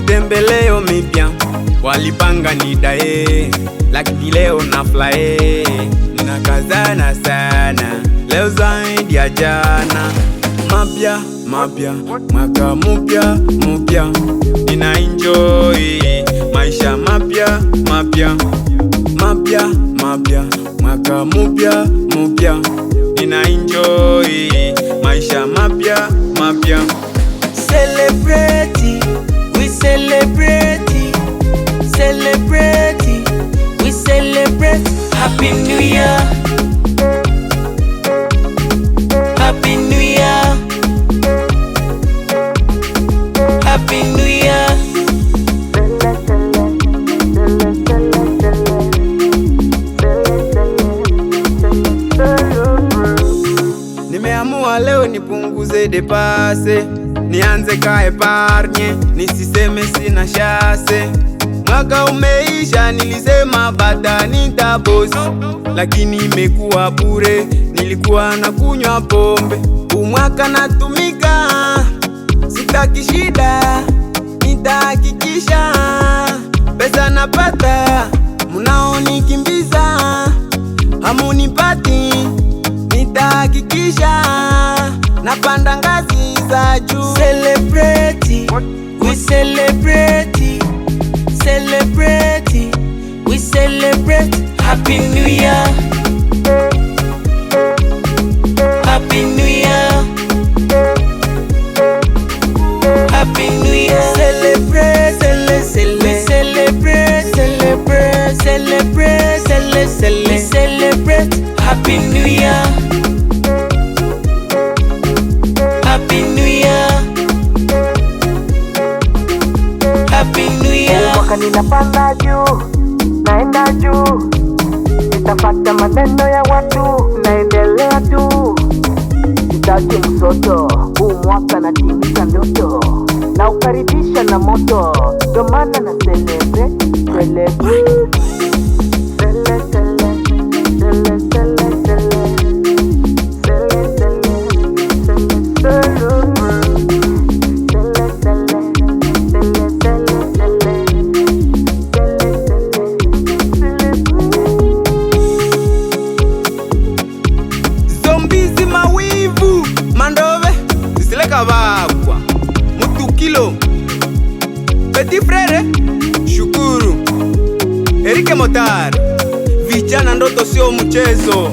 Mitembeleo mipya walipanga nidae, lakini leo na fly. Ninakazana sana leo zaidi ya jana. Mapya mapya, mwaka mpya mpya, nina enjoy maisha mapya mapya. Mapya mapya, mwaka mpya mpya, nina enjoy maisha mapya mapya. Celebrate, we celebrate, celebrate, we celebrate. Happy New Year, Happy New Year, Happy New Year. Nimeamua leo nipunguze depase, nianze ka epargne, nisiseme sina shase. Mwaka umeisha, nilisema bata nitabosi, lakini imekuwa bure, nilikuwa na kunywa pombe. Umwaka natumika, sitaki shida, nitahakikisha pesa napata. Munaonikimbiza hamunipati, nitahakikisha napanda ngazi za juu. Celebrate, we celebrate, celebrate, we celebrate. Happy New Year, Happy New Year, Happy New Year. Celebrate, celebrate, celebrate, celebrate, celebrate, celebrate, celebrate. Happy New Year, Happy New Year, Happy New Year. Mwaka ninapanda juu, naenda juu, nitafuata maneno ya watu, naendelea tu. Sitaki msoto, huu mwaka natimiza ndoto, na ukaribisha na moto, ndo maana na celebrate, celebrate. Zombizi mawivu, mandove, zisileka bagwa, mutukilo, Petit Frere, Shukuru, Erike Motari. Vijana ndoto sio mchezo.